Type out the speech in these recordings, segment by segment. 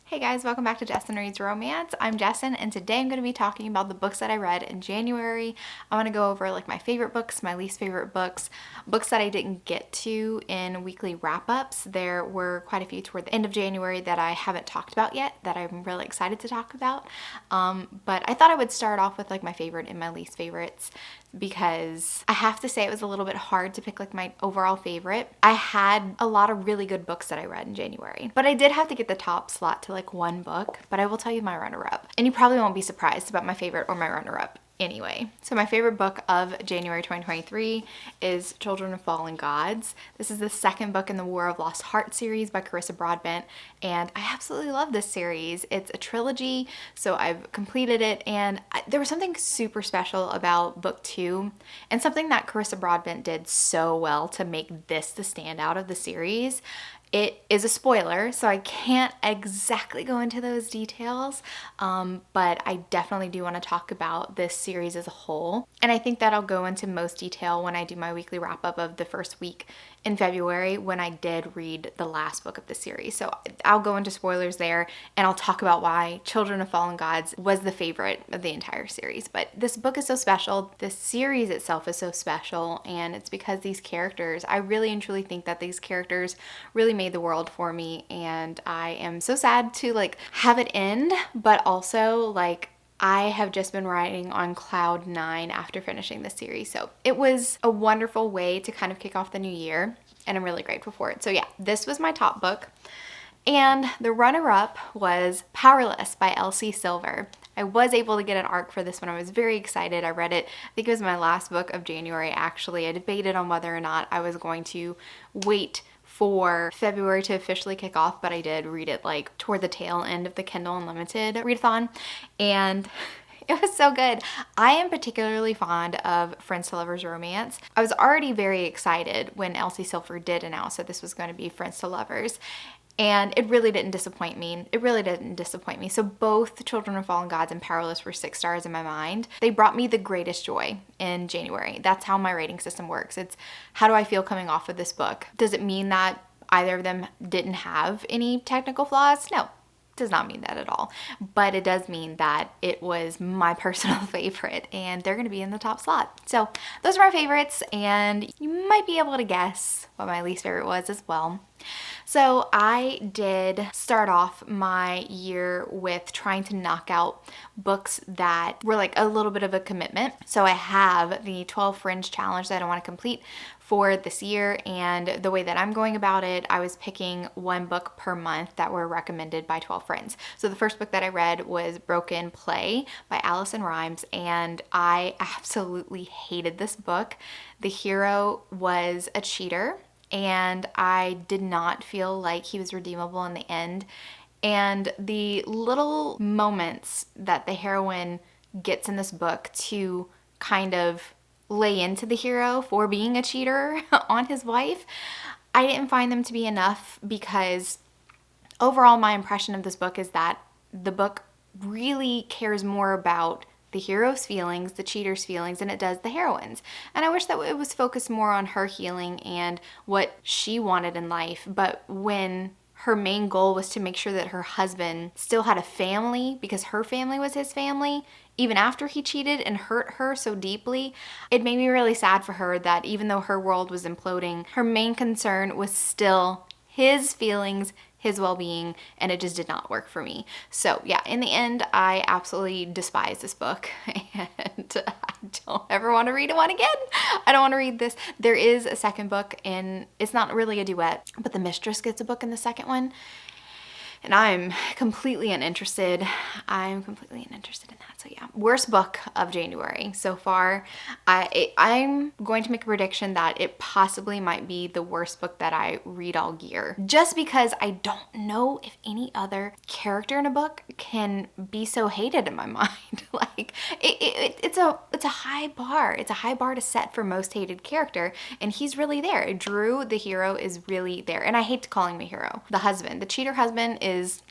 Hey guys, welcome back to Jessin Reads Romance. I'm Jessin, and today I'm going to be talking about the books that I read in January. I want to go over like my favorite books, my least favorite books, books that I didn't get to in weekly wrap-ups. There were quite a few toward the end of January that I haven't talked about yet that I'm really excited to talk about. But I thought I would start off with like my favorite and my least favorites, because I have to say it was a little bit hard to pick like my overall favorite. I had a lot of really good books that I read in January, but I did have to get the top slot to like one book. But I will tell you my runner-up, and you probably won't be surprised about my favorite or my runner-up anyway. So my favorite book of January 2023 is Children of Fallen Gods. This is the second book in the War of Lost Heart series by Carissa Broadbent, and I absolutely love this series. It's a trilogy, so I've completed it, and there was something super special about book 2, and something that Carissa Broadbent did so well to make this the standout of the series. It is a spoiler, so I can't exactly go into those details, but I definitely do want to talk about this series as a whole. And I think that I'll go into most detail when I do my weekly wrap-up of the first week in February, when I did read the last book of the series. So I'll go into spoilers there, and I'll talk about why Children of Fallen Gods was the favorite of the entire series. But this book is so special, this series itself is so special, and it's because these characters, I really and truly think that these characters really made the world for me, and I am so sad to like have it end, but also like I have just been riding on cloud 9 after finishing this series. So it was a wonderful way to kind of kick off the new year, and I'm really grateful for it. So yeah, this was my top book. And the runner-up was Powerless by Elsie Silver. I was able to get an ARC for this one. I was very excited. I read it, I think it was my last book of January actually. I debated on whether or not I was going to wait for February to officially kick off, but I did read it like toward the tail end of the Kindle Unlimited readathon, and it was so good. I am particularly fond of Friends to Lovers romance. I was already very excited when Elsie Silver did announce that this was going to be Friends to Lovers, and it really didn't disappoint me. It really didn't disappoint me. So both Children of Fallen Gods and Powerless were 6 stars in my mind. They brought me the greatest joy in January. That's how my rating system works. It's how do I feel coming off of this book? Does it mean that either of them didn't have any technical flaws? No. Does not mean that at all, but it does mean that it was my personal favorite, and they're going to be in the top slot. So those are my favorites, and you might be able to guess what my least favorite was as well. So I did start off my year with trying to knock out books that were like a little bit of a commitment. So I have the 12 Fringe challenge that I want to complete for this year, and the way that I'm going about it, I was picking one book per month that were recommended by 12 friends. So the first book that I read was Broken Play by Allison Rimes, and I absolutely hated this book. The hero was a cheater, and I did not feel like he was redeemable in the end. And the little moments that the heroine gets in this book to kind of lay into the hero for being a cheater on his wife, I didn't find them to be enough, because overall my impression of this book is that the book really cares more about the hero's feelings, the cheater's feelings, than it does the heroine's. And I wish that it was focused more on her healing and what she wanted in life. But when her main goal was to make sure that her husband still had a family, because her family was his family, even after he cheated and hurt her so deeply, it made me really sad for her that even though her world was imploding, her main concern was still his feelings, his well-being, and it just did not work for me. So yeah, in the end, I absolutely despise this book, and I don't ever want to read one again. I don't want to read this. There is a second book, and it's not really a duet, but the mistress gets a book in the second one, and I'm completely uninterested. I'm completely uninterested in that. So yeah, worst book of January so far. I'm going to make a prediction that it possibly might be the worst book that I read all year, just because I don't know if any other character in a book can be so hated in my mind. Like it's a high bar. It's a high bar to set for most hated character, and he's really there. Drew, the hero, is really there, and I hate calling him a hero. The husband, the cheater husband, is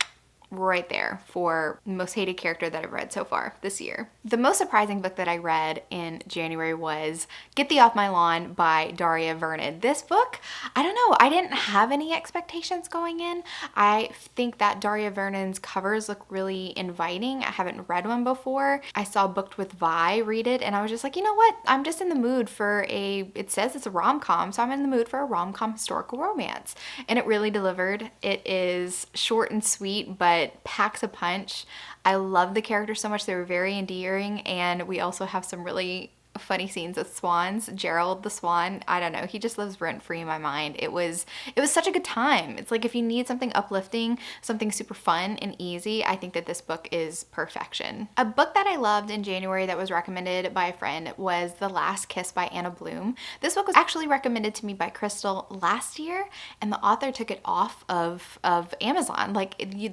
right there for most hated character that I've read so far this year. The most surprising book that I read in January was Get Thee Off My Lawn by Daria Vernon. This book, I don't know, I didn't have any expectations going in. I think that Daria Vernon's covers look really inviting. I haven't read one before. I saw Booked with Vi read it and I was just like, you know what? I'm just in the mood for it says it's a rom-com, so I'm in the mood for a rom-com historical romance. And it really delivered. It is short and sweet, but packs a punch. I love the characters so much. They were very endearing, and we also have some really funny scenes with swans. Gerald the swan, I don't know, he just lives rent free in my mind. It was such a good time. It's like if you need something uplifting, something super fun and easy, I think that this book is perfection. A book that I loved in January that was recommended by a friend was The Last Kiss by Anna Bloom. This book was actually recommended to me by Crystal last year, and the author took it off of Amazon.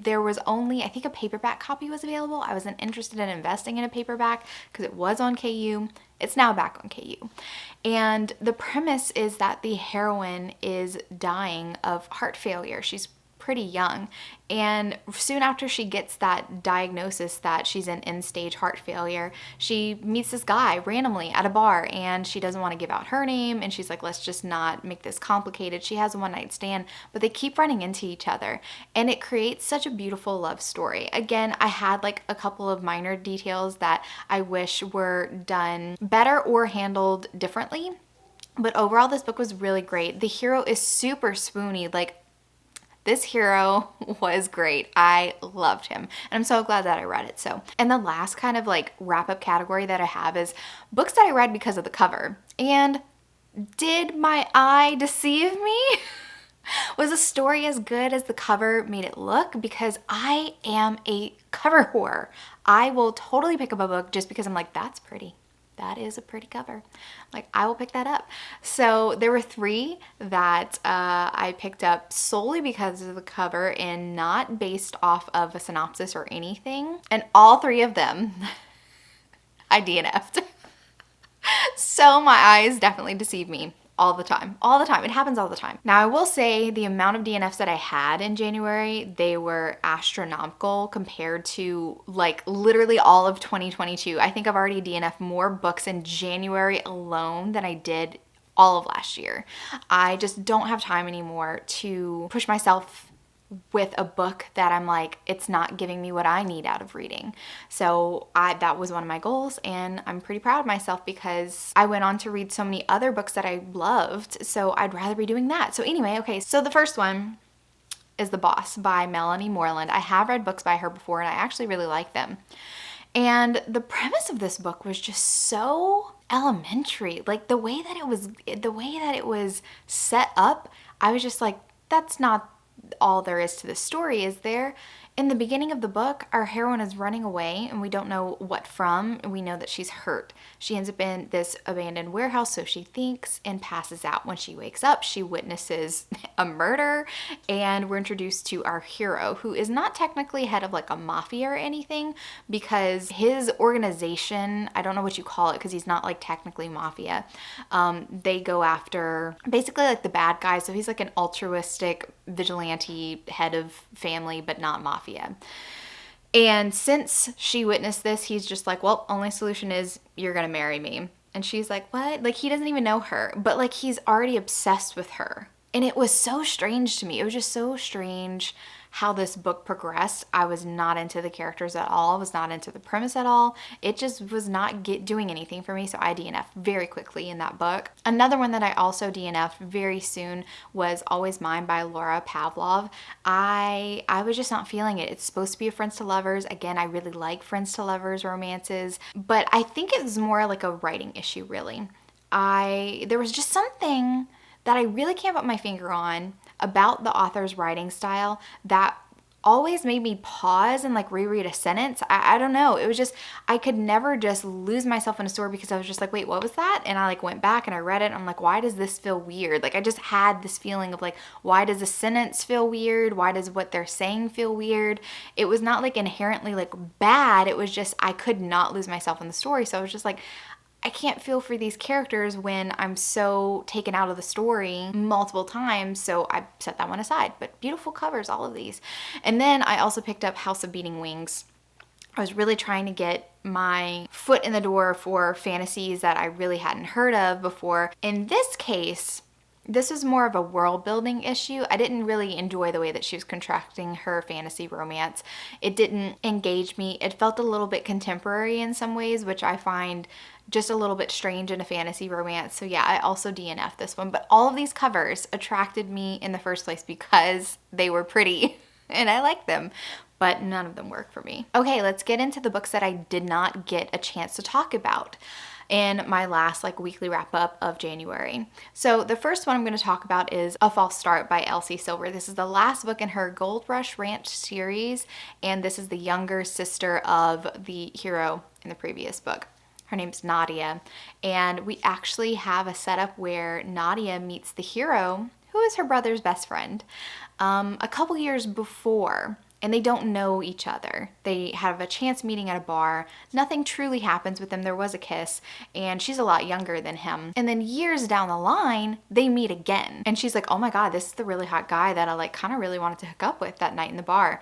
There was only, I think, a paperback copy was available. I wasn't interested in investing in a paperback because it was on KU. It's now back on KU. And the premise is that the heroine is dying of heart failure. She's pretty young. And soon after she gets that diagnosis that she's in end-stage heart failure, she meets this guy randomly at a bar, and she doesn't want to give out her name, and she's like, let's just not make this complicated. She has a one-night stand, but they keep running into each other, and it creates such a beautiful love story. Again, I had like a couple of minor details that I wish were done better or handled differently, but overall this book was really great. The hero is super swoony. Like, this hero was great. I loved him. And I'm so glad that I read it. And the last kind of like wrap up category that I have is books that I read because of the cover. And did my eye deceive me? Was the story as good as the cover made it look? Because I am a cover whore. I will totally pick up a book just because I'm like, that's pretty. That is a pretty cover. Like, I will pick that up. So there were 3 that I picked up solely because of the cover and not based off of a synopsis or anything. And all 3 of them I DNF'd. So my eyes definitely deceive me. All the time. All the time. It happens all the time. Now, I will say the amount of DNFs that I had in January, they were astronomical compared to like literally all of 2022. I think I've already DNF'd more books in January alone than I did all of last year. I just don't have time anymore to push myself with a book that I'm like, it's not giving me what I need out of reading. So that was one of my goals, and I'm pretty proud of myself because I went on to read so many other books that I loved, so I'd rather be doing that. So anyway, okay, so the first one is The Boss by Melanie Moreland. I have read books by her before, and I actually really like them. And the premise of this book was just so elementary. Like the way that it was set up, I was just like, that's not all there is to the story, is there? In the beginning of the book, our heroine is running away and we don't know what from. We know that she's hurt. She ends up in this abandoned warehouse, so she thinks, and passes out. When she wakes up, she witnesses a murder, and we're introduced to our hero, who is not technically head of like a mafia or anything, because his organization, I don't know what you call it because he's not like technically mafia. They go after basically like the bad guys, so he's like an altruistic vigilante head of family, but not mafia. And since she witnessed this, he's just like, well, only solution is you're gonna marry me. And she's like, what? Like, he doesn't even know her, but like he's already obsessed with her. And it was so strange to me. It was just so strange how this book progressed. I was not into the characters at all. I was not into the premise at all. It just was not doing anything for me, so I DNF'd very quickly in that book. Another one that I also DNF'd very soon was Always Mine by Laura Pavlov. I was just not feeling it. It's supposed to be a friends to lovers. Again, I really like friends to lovers romances, but I think it was more like a writing issue, really. There was just something that I really can't put my finger on about the author's writing style that always made me pause and like reread a sentence. I don't know. It was just, I could never just lose myself in a story because I was just like, wait, what was that? And I like went back and I read it and I'm like, why does this feel weird? Like I just had this feeling of like, why does the sentence feel weird? Why does what they're saying feel weird? It was not like inherently like bad. It was just, I could not lose myself in the story. So I was just like, I can't feel for these characters when I'm so taken out of the story multiple times, so I set that one aside. But beautiful covers, all of these. And then I also picked up House of Beating Wings. I was really trying to get my foot in the door for fantasies that I really hadn't heard of before. In this case, this was more of a world building issue. I didn't really enjoy the way that she was contracting her fantasy romance. It didn't engage me. It felt a little bit contemporary in some ways, which I find just a little bit strange in a fantasy romance. So yeah, I also DNF'd this one. But all of these covers attracted me in the first place because they were pretty and I liked them. But none of them work for me. Okay, let's get into the books that I did not get a chance to talk about in my last weekly wrap up of January. So the first one I'm going to talk about is A False Start by Elsie Silver. This is the last book in her Gold Rush Ranch series, and this is the younger sister of the hero in the previous book. Her name's Nadia, and we actually have a setup where Nadia meets the hero, who is her brother's best friend, a couple years before. And they don't know each other. They have a chance meeting at a bar. Nothing truly happens with them. There was a kiss, and she's a lot younger than him. And then years down the line, they meet again. And she's like, oh my God, this is the really hot guy that I kind of really wanted to hook up with that night in the bar.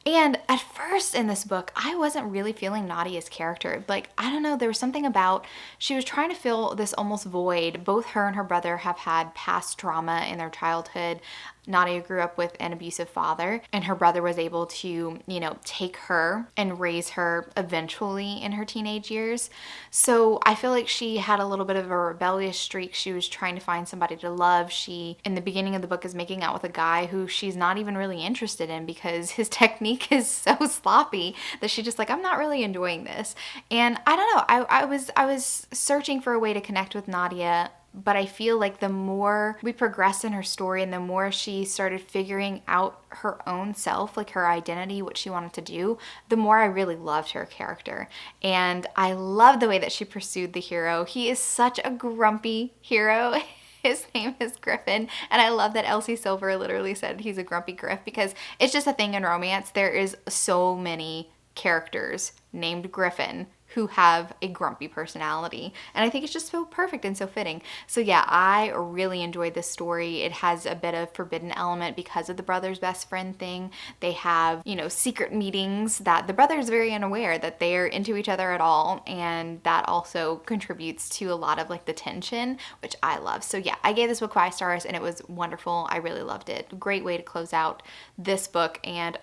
And at first in this book, I wasn't really feeling Nadia's character. I don't know, there was something about, she was trying to fill this almost void. Both her and her brother have had past trauma in their childhood. Nadia grew up with an abusive father, and her brother was able to, take her and raise her eventually in her teenage years. So I feel like she had a little bit of a rebellious streak. She was trying to find somebody to love. She, in the beginning of the book, is making out with a guy who she's not even really interested in because his technique is so sloppy that she's just like, I'm not really enjoying this. And I don't know, I was searching for a way to connect with Nadia. But I feel like the more we progressed in her story and the more she started figuring out her own self, her identity, what she wanted to do, the more I really loved her character. And I love the way that she pursued the hero. He is such a grumpy hero. His name is Griffin, and I love that Elsie Silver literally said he's a grumpy Griff because it's just a thing in romance. There is so many characters named Griffin who have a grumpy personality. And I think it's just so perfect and so fitting. So yeah, I really enjoyed this story. It has a bit of forbidden element because of the brother's best friend thing. They have, secret meetings that the brother is very unaware that they're into each other at all. And that also contributes to a lot of the tension, which I love. So yeah, I gave this book 5 stars and it was wonderful. I really loved it. Great way to close out this book. And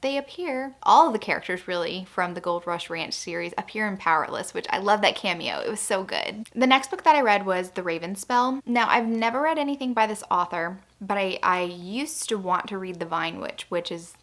they appear, all of the characters really from the Gold Rush Ranch series appear in Powerless, which I love that cameo. It was so good. The next book that I read was The Raven Spell. Now, I've never read anything by this author, but I used to want to read The Vine Witch, which is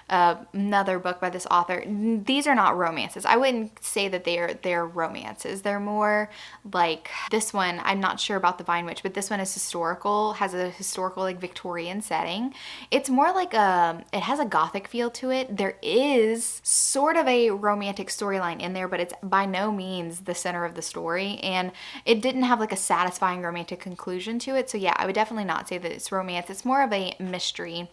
another book by this author. These are not romances. I wouldn't say that they're romances. They're more like this one. I'm not sure about The Vine Witch, but this one is historical, has a historical Victorian setting. It's more like it has a gothic feel to it. There is sort of a romantic storyline in there, but it's by no means the center of the story, and it didn't have a satisfying romantic conclusion to it. So yeah, I would definitely not say that it's romance. It's more of a mystery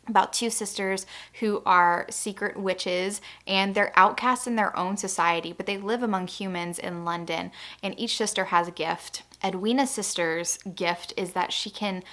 about 2 sisters who are secret witches, and they're outcasts in their own society, but they live among humans in London, and each sister has a gift. Edwina's sister's gift is that she can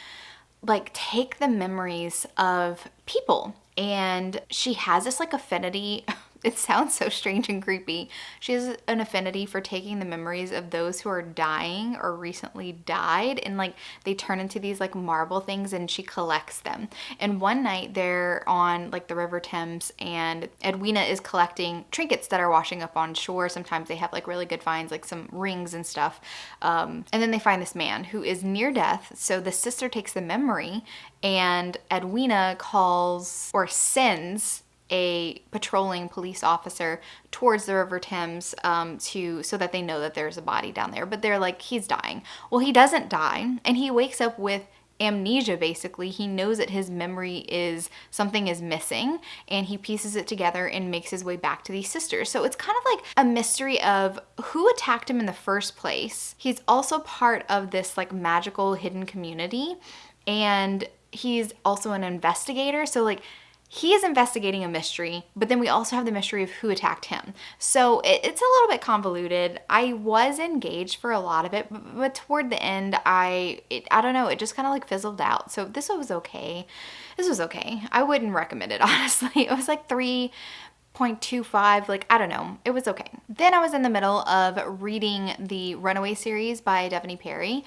take the memories of people, and she has this affinity. It sounds so strange and creepy. She has an affinity for taking the memories of those who are dying or recently died, and they turn into these marble things, and she collects them. And one night they're on the River Thames, and Edwina is collecting trinkets that are washing up on shore. Sometimes they have really good finds, some rings and stuff. And then they find this man who is near death. So the sister takes the memory, and Edwina calls or sends a patrolling police officer towards the River Thames so that they know that there's a body down there. But they're he's dying. Well, he doesn't die, and he wakes up with amnesia. Basically, he knows that his memory is something is missing, and he pieces it together and makes his way back to these sisters. So it's kind of a mystery of who attacked him in the first place. He's also part of this magical hidden community, and he's also an investigator. So he is investigating a mystery, but then we also have the mystery of who attacked him. So it's a little bit convoluted. I was engaged for a lot of it, but toward the end, I don't know, it just kind of like fizzled out. So this was okay. This was okay. I wouldn't recommend it, honestly. It was like 3.25, like, I don't know. It was okay. Then I was in the middle of reading the Runaway series by Devoney Perry.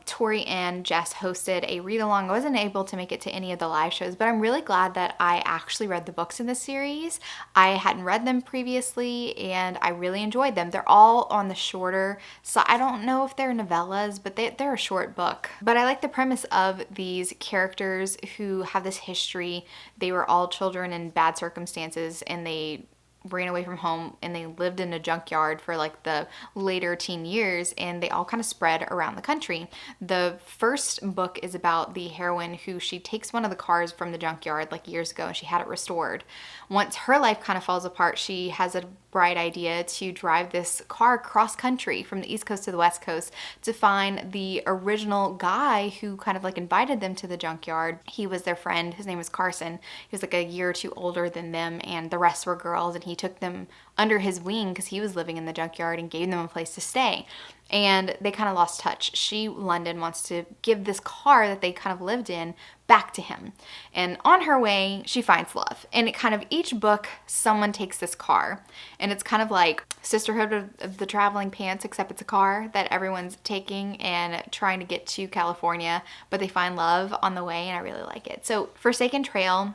Tori and Jess hosted a read along. I wasn't able to make it to any of the live shows, but I'm really glad that I actually read the books in this series. I hadn't read them previously and I really enjoyed them. They're all on the shorter side. I don't know if they're novellas, but they're a short book. But I like the premise of these characters who have this history. They were all children in bad circumstances and they ran away from home and they lived in a junkyard for like the later teen years, and they all kind of spread around the country. The first book is about the heroine who she takes one of the cars from the junkyard like years ago and she had it restored. Once her life kind of falls apart, she has a bright idea to drive this car cross country from the East Coast to the West Coast to find the original guy who kind of like invited them to the junkyard. He was their friend. His name was Carson. He was like a year or two older than them, and the rest were girls, and he took them under his wing because he was living in the junkyard and gave them a place to stay. And they kind of lost touch. She, London, wants to give this car that they kind of lived in back to him. And on her way, she finds love. And it kind of, each book, someone takes this car. And it's kind of like Sisterhood of the Traveling Pants, except it's a car that everyone's taking and trying to get to California. But they find love on the way, and I really like it. So Forsaken Trail,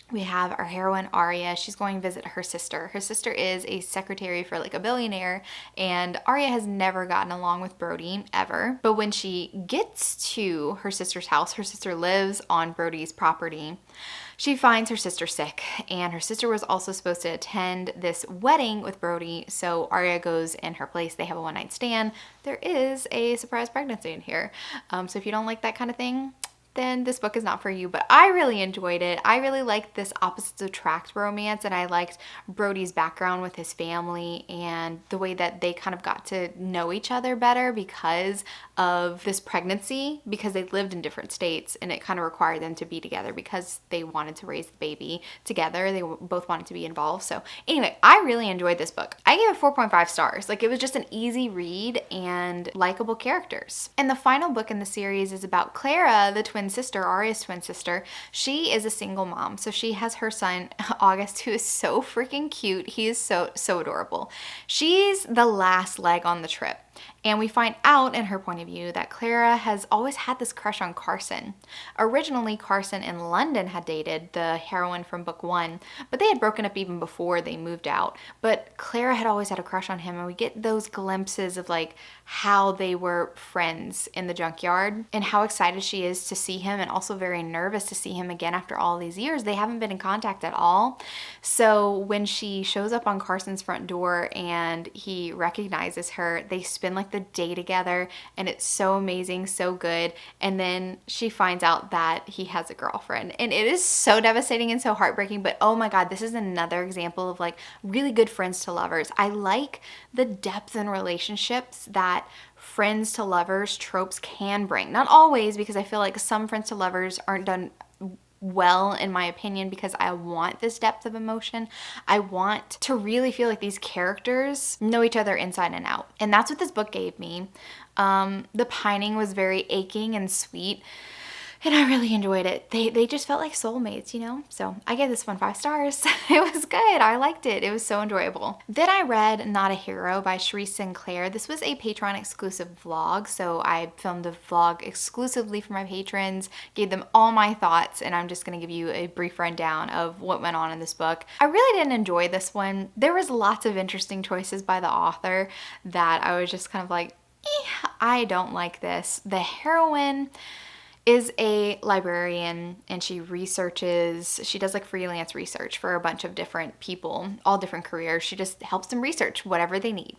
we have our heroine, Arya. She's going to visit her sister. Her sister is a secretary for like a billionaire, and Arya has never gotten along with Brody, ever. But when she gets to her sister's house, her sister lives on Brody's property. She finds her sister sick, and her sister was also supposed to attend this wedding with Brody, so Arya goes in her place. They have a one-night stand. There is a surprise pregnancy in here. So if you don't like that kind of thing, then this book is not for you, but I really enjoyed it. I really liked this opposites attract romance, and I liked Brody's background with his family and the way that they kind of got to know each other better because of this pregnancy, because they lived in different states and it kind of required them to be together because they wanted to raise the baby together. They both wanted to be involved. So anyway, I really enjoyed this book. I gave it 4.5 stars. Like, it was just an easy read and likable characters. And the final book in the series is about Clara, the twin sister, Arya's twin sister. She is a single mom. So she has her son, August, who is so freaking cute. He is so adorable. She's the last leg on the trip. And we find out in her point of view that Clara has always had this crush on Carson. Originally, Carson and London had dated the heroine from book 1, but they had broken up even before they moved out. But Clara had always had a crush on him, and we get those glimpses of like how they were friends in the junkyard and how excited she is to see him, and also very nervous to see him again after all these years. They haven't been in contact at all. So when she shows up on Carson's front door and he recognizes her, they spend like the day together, and it's so amazing, so good. And then she finds out that he has a girlfriend, and it is so devastating and so heartbreaking. But oh my god, this is another example of like really good friends to lovers. I like the depth in relationships that friends to lovers tropes can bring. Not always, because I feel like some friends to lovers aren't done well, in my opinion, because I want this depth of emotion. I want to really feel like these characters know each other inside and out. And that's what this book gave me. The pining was very aching and sweet, and I really enjoyed it. They just felt like soulmates, you know? So I gave this one 5 stars. It was good. I liked it. It was so enjoyable. Then I read Not a Hero by Cherise Sinclair. This was a Patreon exclusive vlog, so I filmed a vlog exclusively for my patrons, gave them all my thoughts, and I'm just going to give you a brief rundown of what went on in this book. I really didn't enjoy this one. There was lots of interesting choices by the author that I was just kind of like, I don't like this. The heroine is a librarian, and she does like freelance research for a bunch of different people, all different careers. She just helps them research whatever they need.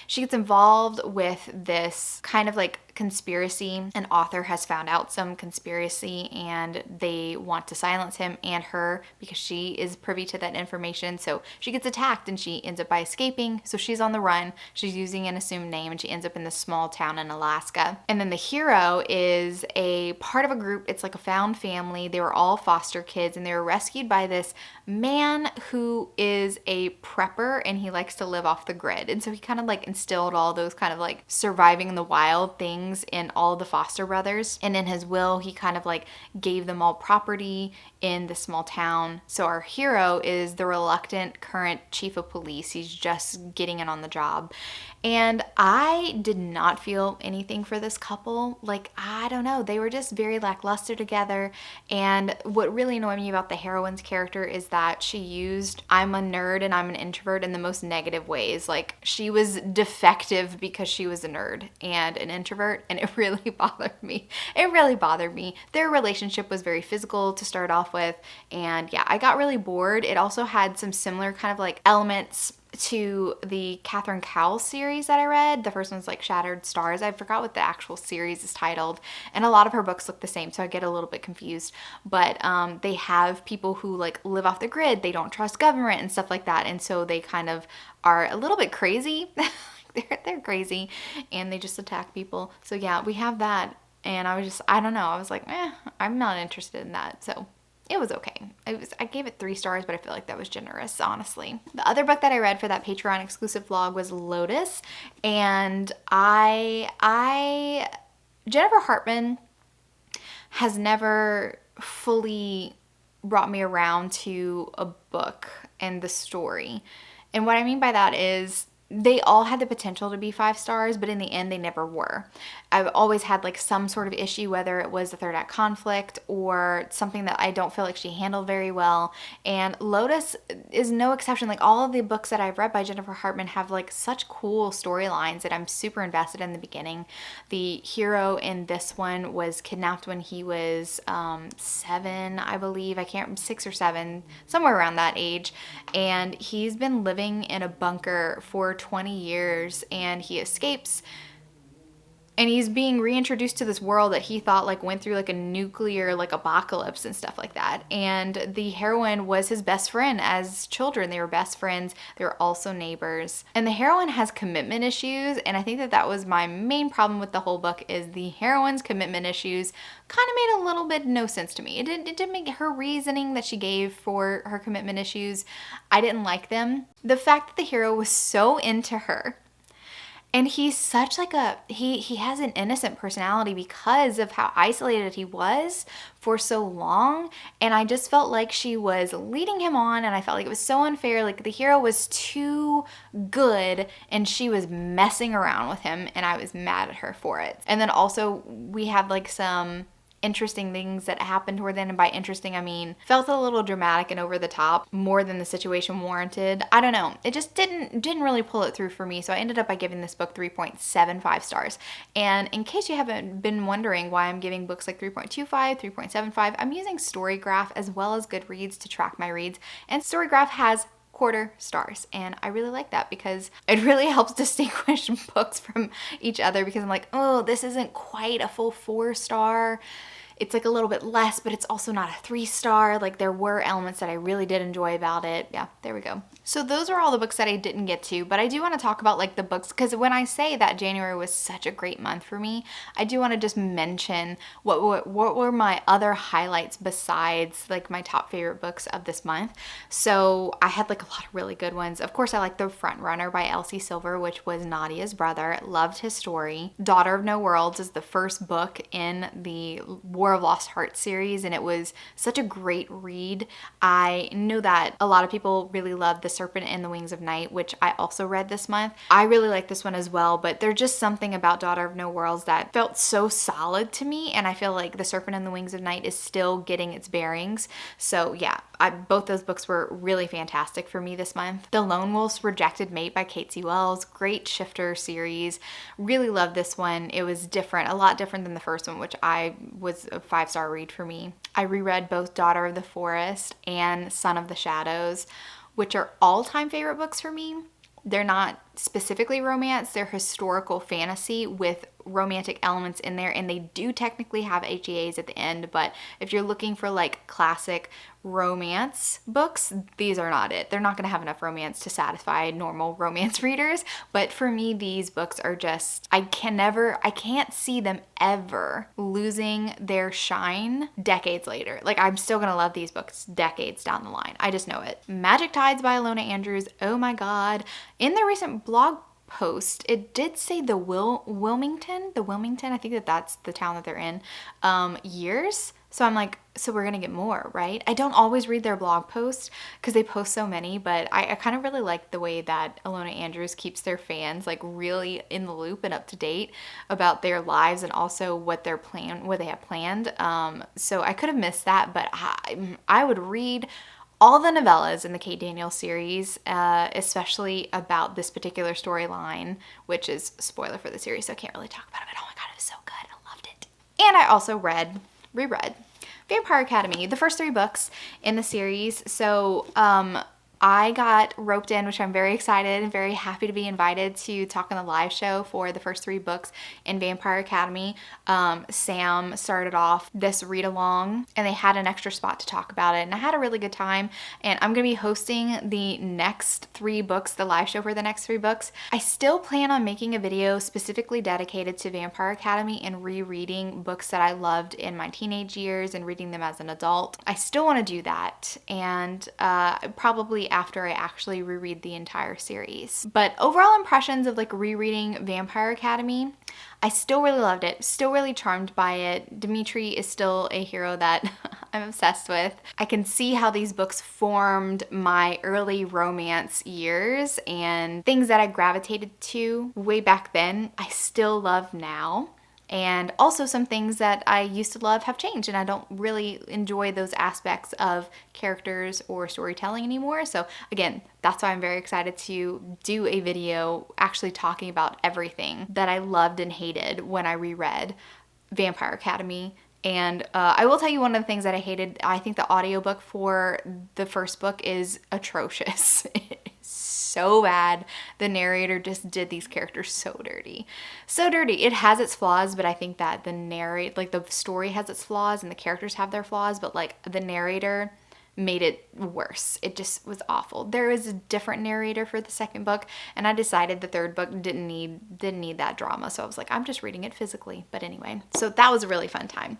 She gets involved with this kind of like conspiracy. An author has found out some conspiracy and they want to silence him and her because she is privy to that information. So she gets attacked and she ends up by escaping. So she's on the run. She's using an assumed name and she ends up in this small town in Alaska. And then the hero is a part of a group. It's like a found family. They were all foster kids and they were rescued by this man who is a prepper and he likes to live off the grid. And so he kind of like instilled all those kind of like surviving in the wild things in all of the foster brothers. And in his will, he kind of like gave them all property in the small town. So our hero is the reluctant current chief of police. He's just getting in on the job. And I did not feel anything for this couple. Like, I don't know, they were just very lackluster together. And what really annoyed me about the heroine's character is that she used I'm a nerd and I'm an introvert in the most negative ways. Like, she was defective because she was a nerd and an introvert, and it really bothered me. It really bothered me. Their relationship was very physical to start off with, and yeah, I got really bored. It also had some similar kind of like elements to the Catherine Cowles series that I read. The first one's like Shattered Stars. I forgot what the actual series is titled, and a lot of her books look the same, so I get a little bit confused. But they have people who like live off the grid, they don't trust government and stuff like that, and so they kind of are a little bit crazy. they're crazy, and they just attack people. So yeah, we have that, and I don't know, I was like, I'm not interested in that. So it was okay. I gave it 3 stars, but I feel like that was generous, honestly. The other book that I read for that Patreon exclusive vlog was Lotus, and Jennifer Hartman has never fully brought me around to a book and the story. And what I mean by that is they all had the potential to be 5 stars, but in the end they never were. I've always had like some sort of issue, whether it was the third act conflict or something that I don't feel like she handled very well. And Lotus is no exception. Like, all of the books that I've read by Jennifer Hartman have like such cool storylines that I'm super invested in the beginning. The hero in this one was kidnapped when he was 7, I believe. I can't, 6 or 7, somewhere around that age. And he's been living in a bunker for 20 years, and he escapes, and he's being reintroduced to this world that he thought like went through like a nuclear like apocalypse and stuff like that. And the heroine was his best friend as children. They were best friends. They were also neighbors. And the heroine has commitment issues, and I think that was my main problem with the whole book, is the heroine's commitment issues kind of made a little bit no sense to me. It didn't make her reasoning that she gave for her commitment issues. I didn't like them. The fact that the hero was so into her, and he's such like he has an innocent personality because of how isolated he was for so long. And I just felt like she was leading him on, and I felt like it was so unfair. Like, the hero was too good and she was messing around with him, and I was mad at her for it. And then also we have like some interesting things that happened toward then, and by interesting I mean felt a little dramatic and over the top, more than the situation warranted. I don't know, it just didn't really pull it through for me. So I ended up by giving this book 3.75 stars. And in case you haven't been wondering why I'm giving books like 3.25, 3.75, I'm using Storygraph as well as Goodreads to track my reads, and Storygraph has quarter stars, and I really like that because it really helps distinguish books from each other, because I'm like, oh, this isn't quite a full 4-star. It's like a little bit less, but it's also not a 3-star. Like, there were elements that I really did enjoy about it. Yeah, there we go. So those are all the books that I didn't get to, but I do want to talk about like the books, because when I say that January was such a great month for me, I do want to just mention what were my other highlights besides like my top favorite books of this month. So I had like a lot of really good ones. Of course, I like The Front Runner by Elsie Silver, which was Nadia's brother. Loved his story. Daughter of No Worlds is the first book in the War of Lost Hearts series, and it was such a great read. I know that a lot of people really love The Serpent and the Wings of Night, which I also read this month. I really like this one as well, but there's just something about Daughter of No Worlds that felt so solid to me, and I feel like The Serpent and the Wings of Night is still getting its bearings. So yeah, both those books were really fantastic for me this month. The Lone Wolf's Rejected Mate by Kate C. Wells, great shifter series. Really loved this one. It was different, a lot different than the first one, which was a 5-star read for me. I reread both Daughter of the Forest and Son of the Shadows, which are all-time favorite books for me. They're not specifically romance. They're historical fantasy with romantic elements in there, and they do technically have HEAs at the end, but if you're looking for like classic romance books, these are not it. They're not going to have enough romance to satisfy normal romance readers, but for me, these books are just, I can't see them ever losing their shine decades later. Like, I'm still going to love these books decades down the line. I just know it. Magic Tides by Ilona Andrews. Oh my God. In the recent blog post, it did say the Wilmington, I think that's the town that they're in, years. So I'm like, so we're gonna get more, right? I don't always read their blog posts because they post so many, but I kind of really like the way that Ilona Andrews keeps their fans like really in the loop and up to date about their lives and also what they have planned. So I could have missed that, but I would read all the novellas in the Kate Daniels series, especially about this particular storyline, which is spoiler for the series, so I can't really talk about it, but oh my God, it was so good. I loved it. And I also reread Vampire Academy, the first 3 books in the series. So I got roped in, which I'm very excited and very happy to be invited to talk on the live show for the first 3 books in Vampire Academy. Sam started off this read along and they had an extra spot to talk about it, and I had a really good time, and I'm going to be hosting the next 3 books, the live show for the next 3 books. I still plan on making a video specifically dedicated to Vampire Academy and rereading books that I loved in my teenage years and reading them as an adult. I still want to do that, and probably after I actually reread the entire series. But overall impressions of like rereading Vampire Academy, I still really loved it, still really charmed by it. Dimitri is still a hero that I'm obsessed with. I can see how these books formed my early romance years, and things that I gravitated to way back then, I still love now. And also some things that I used to love have changed, and I don't really enjoy those aspects of characters or storytelling anymore. So again, that's why I'm very excited to do a video actually talking about everything that I loved and hated when I reread Vampire Academy. And I will tell you one of the things that I hated. I think the audiobook for the first book is atrocious. So bad. The narrator just did these characters so dirty. So dirty. It has its flaws, but I think that the story has its flaws and the characters have their flaws, but like the narrator made it worse. It just was awful. There was a different narrator for the second book, and I decided the third book didn't need that drama. So I was like, I'm just reading it physically. But anyway, so that was a really fun time.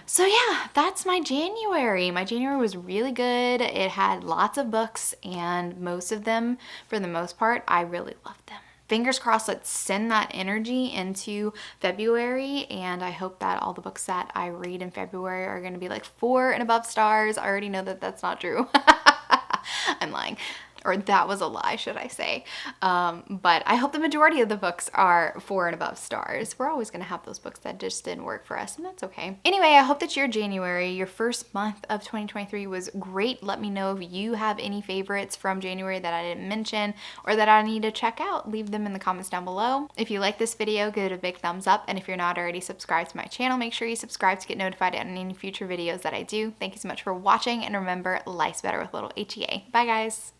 So yeah, that's my January. My January was really good. It had lots of books, and most of them, for the most part, I really loved them. Fingers crossed, let's send that energy into February, and I hope that all the books that I read in February are going to be like 4 and above stars. I already know that that's not true. I'm lying. Or that was a lie, should I say. But I hope the majority of the books are 4 and above stars. We're always going to have those books that just didn't work for us, and that's okay. Anyway, I hope that your January, your first month of 2023 was great. Let me know if you have any favorites from January that I didn't mention or that I need to check out. Leave them in the comments down below. If you like this video, give it a big thumbs up. And if you're not already subscribed to my channel, make sure you subscribe to get notified on any future videos that I do. Thank you so much for watching, and remember, life's better with little HEA. Bye guys.